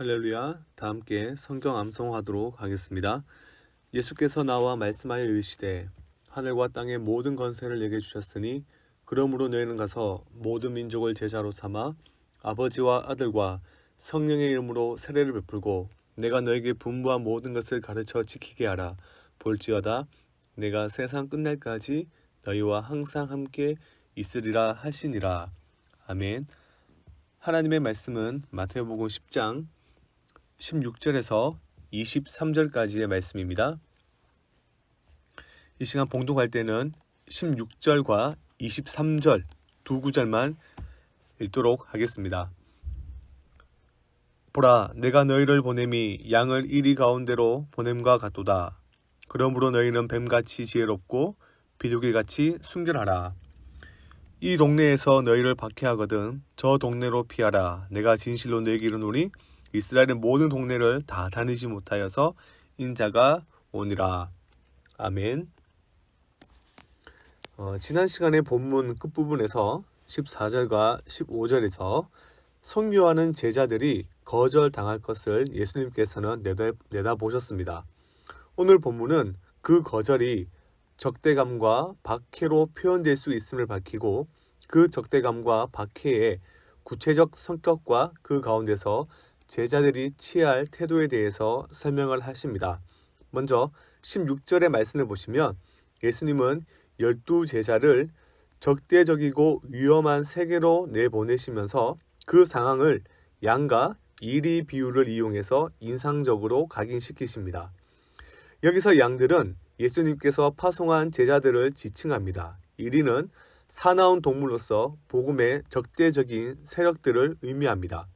할렐루야. 다 함께 성경 암송하도록 하겠습니다. 예수께서 나와 말씀하여 이르시되 하늘과 땅의 모든 권세를 내게 주셨으니 그러므로 너희는 가서 모든 민족을 제자로 삼아 아버지와 아들과 성령의 이름으로 세례를 베풀고 내가 너에게 분부한 모든 것을 가르쳐 지키게 하라. 볼지어다 내가 세상 끝날까지 너희와 항상 함께 있으리라 하시니라. 아멘. 하나님의 말씀은 마태복음 10장 16절에서 23절까지의 말씀입니다. 이 시간 봉독할 때는 16절과 23절 두 구절만 읽도록 하겠습니다. 보라, 내가 너희를 보냄이 양을 이리 가운데로 보냄과 같도다. 그러므로 너희는 뱀같이 지혜롭고 비둘기같이 순결하라. 이 동네에서 너희를 박해하거든 저 동네로 피하라. 내가 진실로 너희에게 이르노니 이스라엘의 모든 동네를 다 다니지 못하여서 인자가 오니라. 아멘. 지난 시간에 본문 끝부분에서 14절과 15절에서 선교하는 제자들이 거절당할 것을 예수님께서는 내다보셨습니다. 오늘 본문은 그 거절이 적대감과 박해로 표현될 수 있음을 밝히고 그 적대감과 박해의 구체적 성격과 그 가운데서 제자들이 취할 태도에 대해서 설명을 하십니다. 먼저 16절의 말씀을 보시면 예수님은 12제자를 적대적이고 위험한 세계로 내보내시면서 그 상황을 양과 이리 비유를 이용해서 인상적으로 각인시키십니다. 여기서 양들은 예수님께서 파송한 제자들을 지칭합니다. 이리는 사나운 동물로서 복음의 적대적인 세력들을 의미합니다.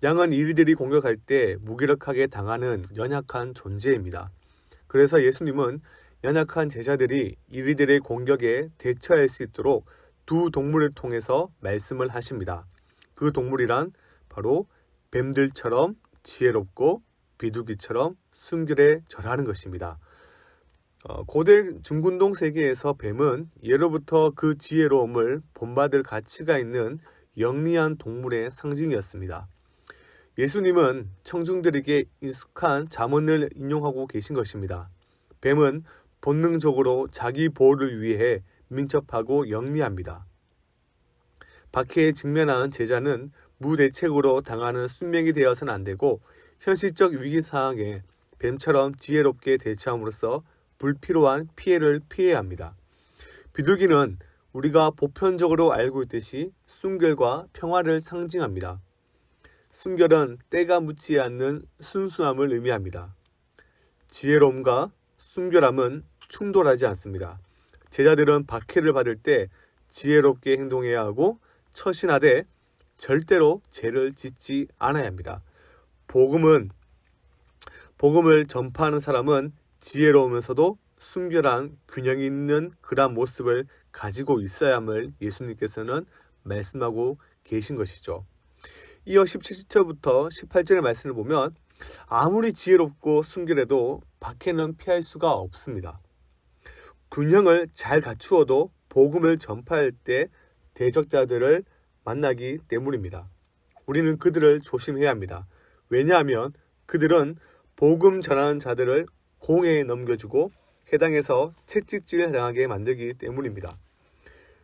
양은 이리들이 공격할 때 무기력하게 당하는 연약한 존재입니다. 그래서 예수님은 연약한 제자들이 이리들의 공격에 대처할 수 있도록 두 동물을 통해서 말씀을 하십니다. 그 동물이란 바로 뱀들처럼 지혜롭고 비둘기처럼 순결에 절하는 것입니다. 고대 중군동 세계에서 뱀은 예로부터 그 지혜로움을 본받을 가치가 있는 영리한 동물의 상징이었습니다. 예수님은 청중들에게 익숙한 잠언을 인용하고 계신 것입니다. 뱀은 본능적으로 자기 보호를 위해 민첩하고 영리합니다. 박해에 직면한 제자는 무대책으로 당하는 숙명이 되어서는 안 되고 현실적 위기 상황에 뱀처럼 지혜롭게 대처함으로써 불필요한 피해를 피해야 합니다. 비둘기는 우리가 보편적으로 알고 있듯이 순결과 평화를 상징합니다. 순결은 때가 묻지 않는 순수함을 의미합니다. 지혜로움과 순결함은 충돌하지 않습니다. 제자들은 박해를 받을 때 지혜롭게 행동해야 하고 처신하되 절대로 죄를 짓지 않아야 합니다. 복음을 전파하는 사람은 지혜로우면서도 순결한 균형 있는 그런 모습을 가지고 있어야 함을 예수님께서는 말씀하고 계신 것이죠. 이어 17절부터 18절의 말씀을 보면 아무리 지혜롭고 순결해도 박해는 피할 수가 없습니다. 균형을 잘 갖추어도 복음을 전파할 때 대적자들을 만나기 때문입니다. 우리는 그들을 조심해야 합니다. 왜냐하면 그들은 복음 전하는 자들을 공회에 넘겨주고 해당해서 채찍질 당하게 만들기 때문입니다.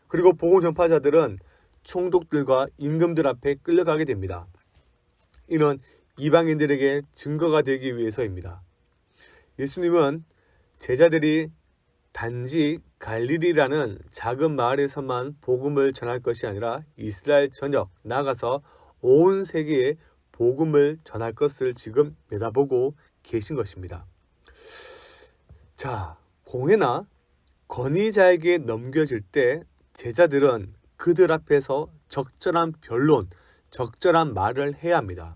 그리고 복음 전파자들은 총독들과 임금들 앞에 끌려가게 됩니다. 이는 이방인들에게 증거가 되기 위해서입니다. 예수님은 제자들이 단지 갈릴리라는 작은 마을에서만 복음을 전할 것이 아니라 이스라엘 전역 나아가서 온 세계에 복음을 전할 것을 지금 내다보고 계신 것입니다. 자, 공회나 권위자에게 넘겨질 때 제자들은 그들 앞에서 적절한 변론, 적절한 말을 해야 합니다.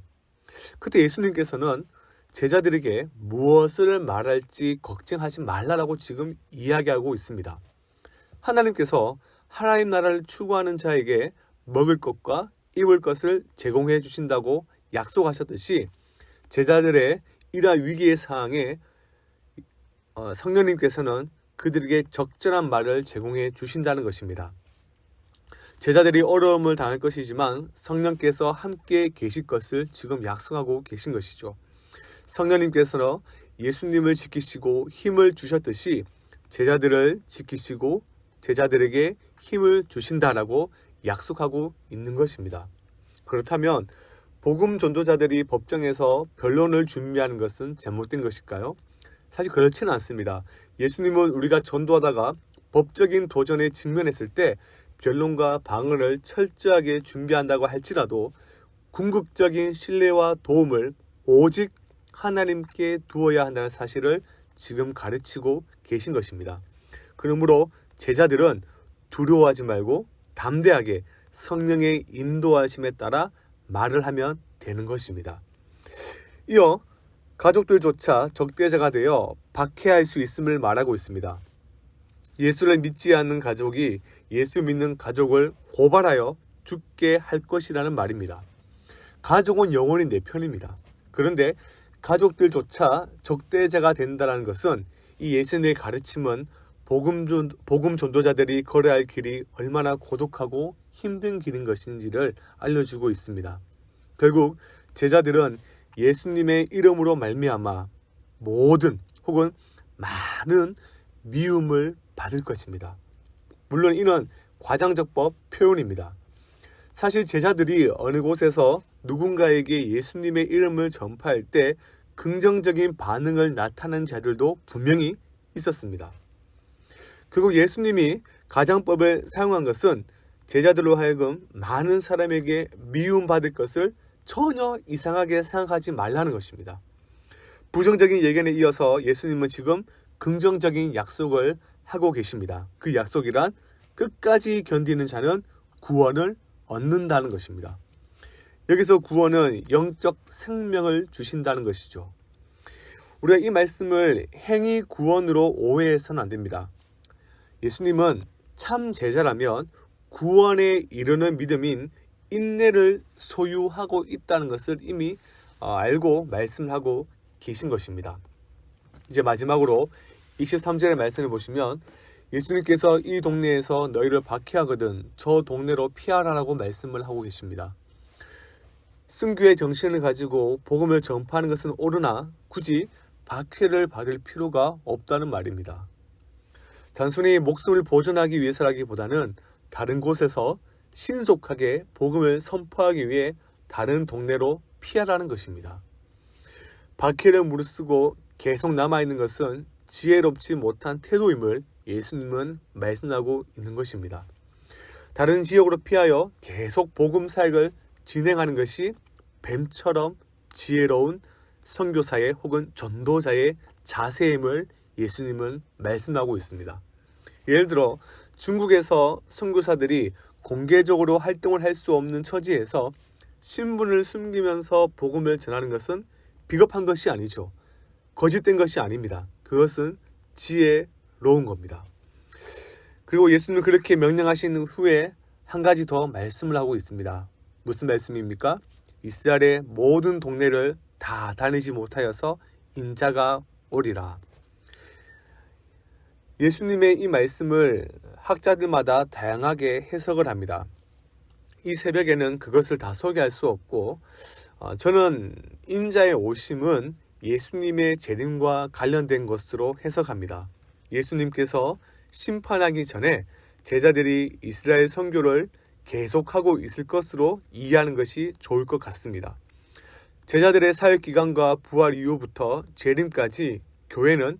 그때 예수님께서는 제자들에게 무엇을 말할지 걱정하지 말라라고 지금 이야기하고 있습니다. 하나님께서 하나님 나라를 추구하는 자에게 먹을 것과 입을 것을 제공해 주신다고 약속하셨듯이 제자들의 이러한 위기의 상황에 성령님께서는 그들에게 적절한 말을 제공해 주신다는 것입니다. 제자들이 어려움을 당할 것이지만 성령께서 함께 계실 것을 지금 약속하고 계신 것이죠. 성령님께서는 예수님을 지키시고 힘을 주셨듯이 제자들을 지키시고 제자들에게 힘을 주신다라고 약속하고 있는 것입니다. 그렇다면 복음 전도자들이 법정에서 변론을 준비하는 것은 잘못된 것일까요? 사실 그렇지는 않습니다. 예수님은 우리가 전도하다가 법적인 도전에 직면했을 때 변론과 방어를 철저하게 준비한다고 할지라도 궁극적인 신뢰와 도움을 오직 하나님께 두어야 한다는 사실을 지금 가르치고 계신 것입니다. 그러므로 제자들은 두려워하지 말고 담대하게 성령의 인도하심에 따라 말을 하면 되는 것입니다. 이어 가족들조차 적대자가 되어 박해할 수 있음을 말하고 있습니다. 예수를 믿지 않는 가족이 예수 믿는 가족을 고발하여 죽게 할 것이라는 말입니다. 가족은 영원히 내 편입니다. 그런데 가족들조차 적대자가 된다는 것은 이 예수님의 가르침은 복음 전도자들이 걸어야 할 길이 얼마나 고독하고 힘든 길인 것인지를 알려주고 있습니다. 결국 제자들은 예수님의 이름으로 말미암아 모든 혹은 많은 미움을 받을 것입니다. 물론 이는 과장적법 표현입니다. 사실 제자들이 어느 곳에서 누군가에게 예수님의 이름을 전파할 때 긍정적인 반응을 나타낸 자들도 분명히 있었습니다. 결국 예수님이 가장법을 사용한 것은 제자들로 하여금 많은 사람에게 미움받을 것을 전혀 이상하게 생각하지 말라는 것입니다. 부정적인 예견에 이어서 예수님은 지금 긍정적인 약속을 하고 계십니다. 그 약속이란 끝까지 견디는 자는 구원을 얻는다는 것입니다. 여기서 구원은 영적 생명을 주신다는 것이죠. 우리가 이 말씀을 행위 구원으로 오해해서는 안 됩니다. 예수님은 참 제자라면 구원에 이르는 믿음인 인내를 소유하고 있다는 것을 이미 알고 말씀하고 계신 것입니다. 이제 마지막으로 23절의 말씀을 보시면 예수님께서 이 동네에서 너희를 박해하거든 저 동네로 피하라라고 말씀을 하고 계십니다. 순교의 정신을 가지고 복음을 전파하는 것은 옳으나 굳이 박해를 받을 필요가 없다는 말입니다. 단순히 목숨을 보존하기 위해서라기보다는 다른 곳에서 신속하게 복음을 선포하기 위해 다른 동네로 피하라는 것입니다. 박해를 무릅쓰고 계속 남아있는 것은 지혜롭지 못한 태도임을 예수님은 말씀하고 있는 것입니다. 다른 지역으로 피하여 계속 복음 사역을 진행하는 것이 뱀처럼 지혜로운 선교사의 혹은 전도자의 자세임을 예수님은 말씀하고 있습니다. 예를 들어 중국에서 선교사들이 공개적으로 활동을 할 수 없는 처지에서 신분을 숨기면서 복음을 전하는 것은 비겁한 것이 아니죠. 거짓된 것이 아닙니다. 그것은 지혜로운 겁니다. 그리고 예수님은 그렇게 명령하신 후에 한 가지 더 말씀을 하고 있습니다. 무슨 말씀입니까? 이스라엘의 모든 동네를 다 다니지 못하여서 인자가 오리라. 예수님의 이 말씀을 학자들마다 다양하게 해석을 합니다. 이 새벽에는 그것을 다 소개할 수 없고 저는 인자의 오심은 예수님의 재림과 관련된 것으로 해석합니다. 예수님께서 심판하기 전에 제자들이 이스라엘 선교를 계속하고 있을 것으로 이해하는 것이 좋을 것 같습니다. 제자들의 사역기간과 부활 이후부터 재림까지 교회는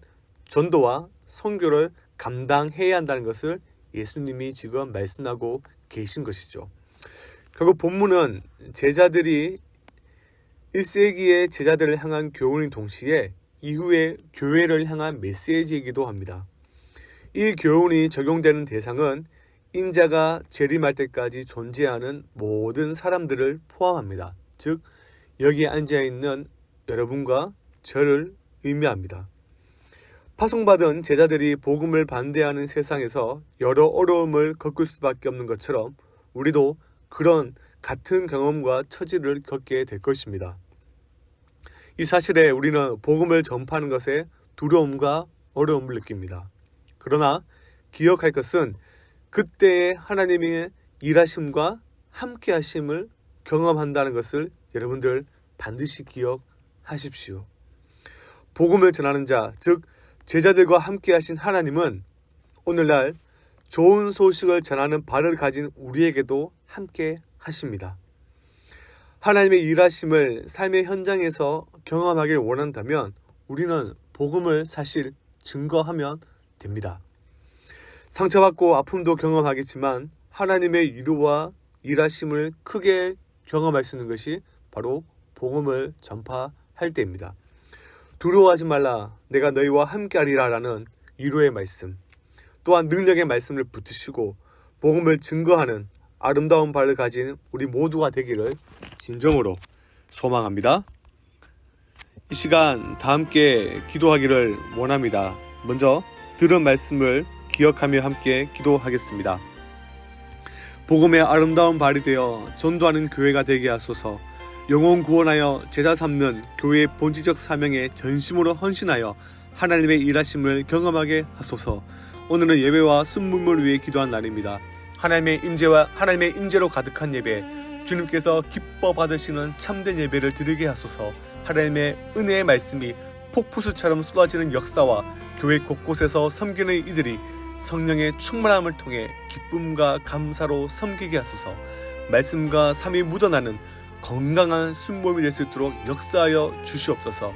전도와 선교를 감당해야 한다는 것을 예수님이 지금 말씀하고 계신 것이죠. 결국 본문은 제자들이 1세기의 제자들을 향한 교훈인 동시에 이후의 교회를 향한 메시지이기도 합니다. 이 교훈이 적용되는 대상은 인자가 재림할 때까지 존재하는 모든 사람들을 포함합니다. 즉 여기에 앉아있는 여러분과 저를 의미합니다. 파송받은 제자들이 복음을 반대하는 세상에서 여러 어려움을 겪을 수밖에 없는 것처럼 우리도 그런 같은 경험과 처지를 겪게 될 것입니다. 이 사실에 우리는 복음을 전파하는 것에 두려움과 어려움을 느낍니다. 그러나 기억할 것은 그때의 하나님의 일하심과 함께 하심을 경험한다는 것을 여러분들 반드시 기억하십시오. 복음을 전하는 자, 즉 제자들과 함께 하신 하나님은 오늘날 좋은 소식을 전하는 발을 가진 우리에게도 함께 하십니다. 하나님의 일하심을 삶의 현장에서 경험하길 원한다면 우리는 복음을 사실 증거하면 됩니다. 상처받고 아픔도 경험하겠지만 하나님의 위로와 일하심을 크게 경험할 수 있는 것이 바로 복음을 전파할 때입니다. 두려워하지 말라, 내가 너희와 함께하리라 라는 위로의 말씀, 또한 능력의 말씀을 붙드시고 복음을 증거하는 아름다운 발을 가진 우리 모두가 되기를 진정으로 소망합니다. 이 시간 다 함께 기도하기를 원합니다. 먼저 들은 말씀을 기억하며 함께 기도하겠습니다. 복음의 아름다운 발이 되어 전도하는 교회가 되게 하소서. 영혼 구원하여 제자 삼는 교회의 본질적 사명에 전심으로 헌신하여 하나님의 일하심을 경험하게 하소서. 오늘은 예배와 순문을 위해 기도한 날입니다. 하나님의 임재로 가득한 예배, 주님께서 기뻐 받으시는 참된 예배를 드리게 하소서. 하나님의 은혜의 말씀이 폭포수처럼 쏟아지는 역사와 교회 곳곳에서 섬기는 이들이 성령의 충만함을 통해 기쁨과 감사로 섬기게 하소서. 말씀과 삶이 묻어나는 건강한 순복음이 될 수 있도록 역사하여 주시옵소서.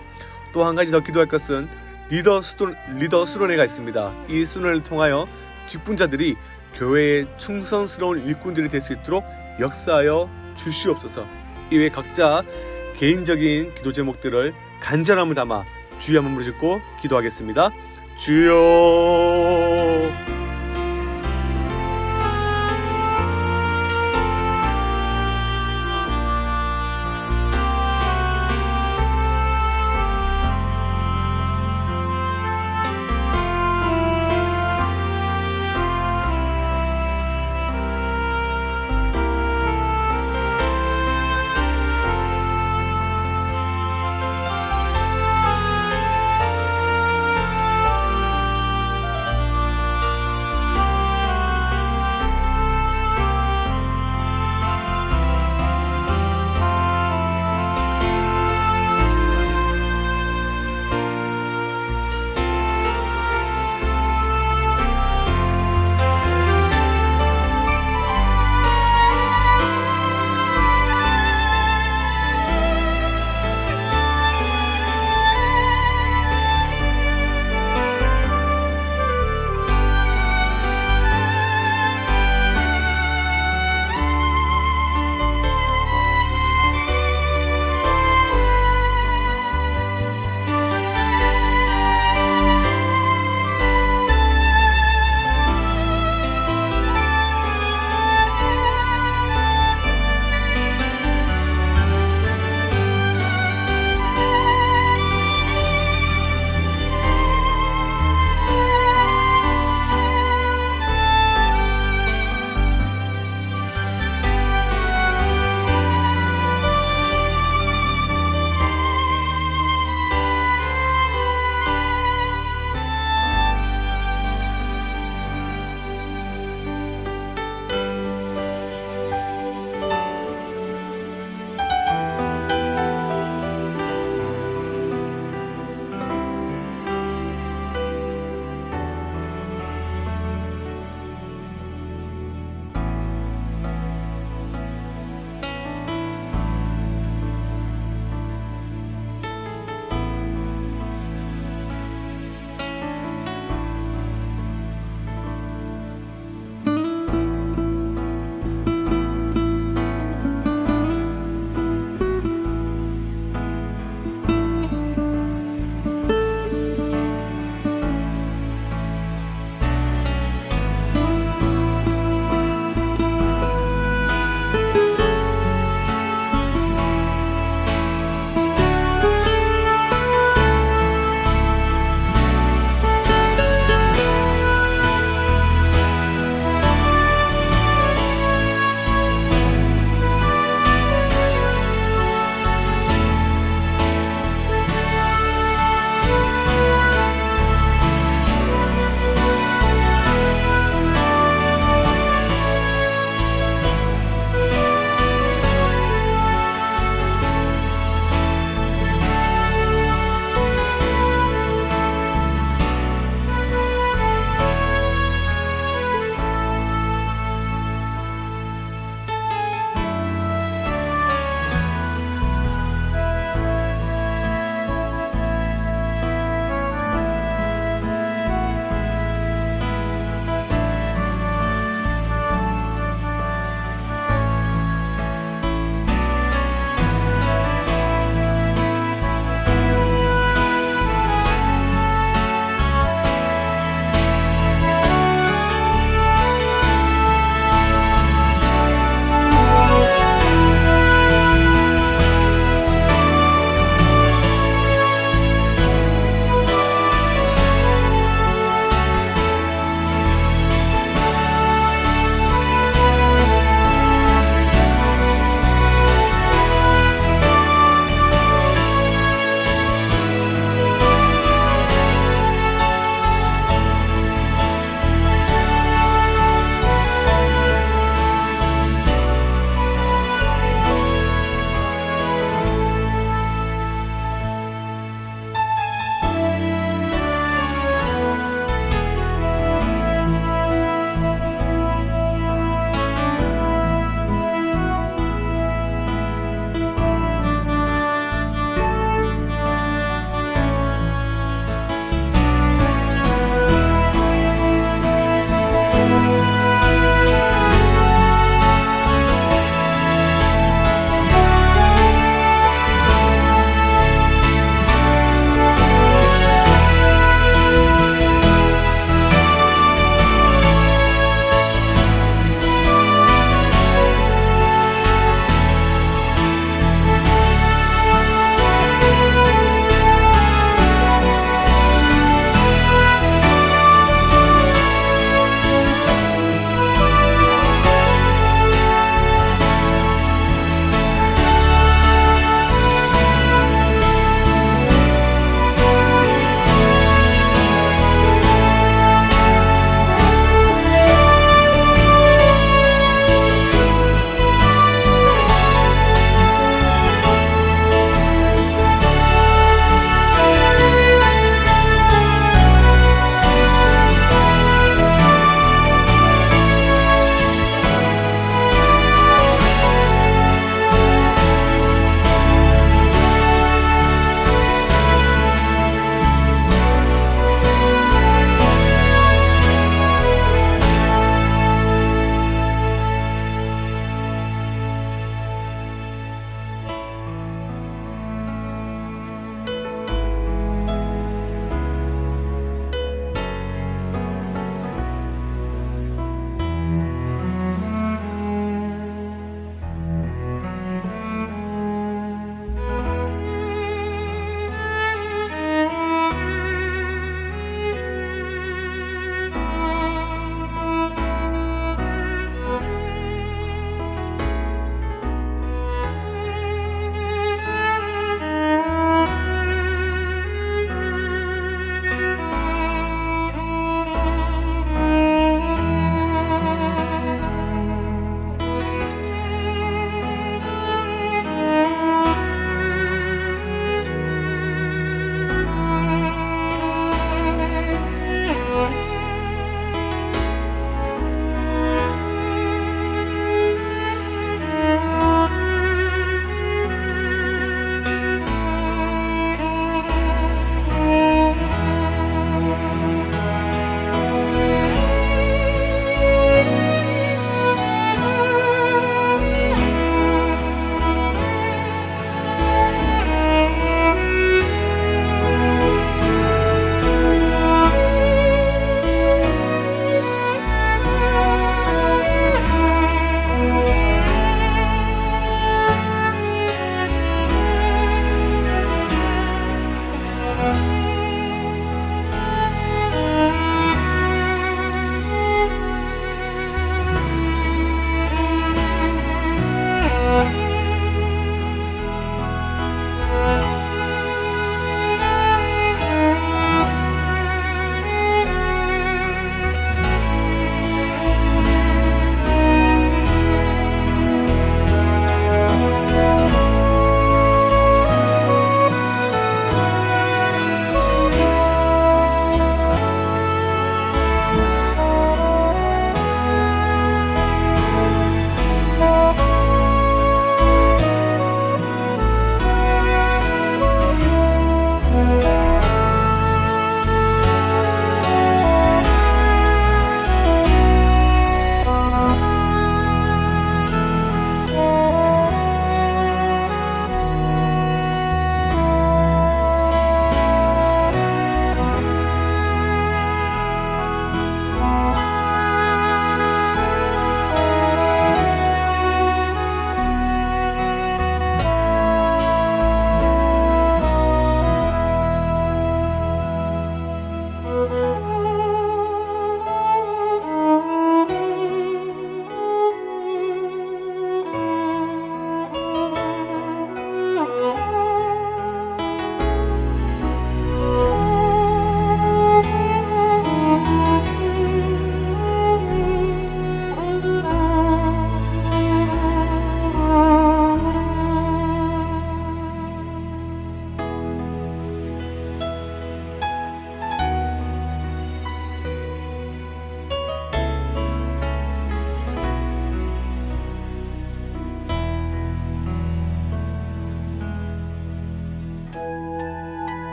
또 한 가지 더 기도할 것은 리더 수련회가 있습니다. 이 수련회를 통하여 직분자들이 교회의 충성스러운 일꾼들이 될 수 있도록 역사하여 주시옵소서. 이외에 각자 개인적인 기도 제목들을 간절함을 담아 주여 한번 부르짖고 기도하겠습니다. 주여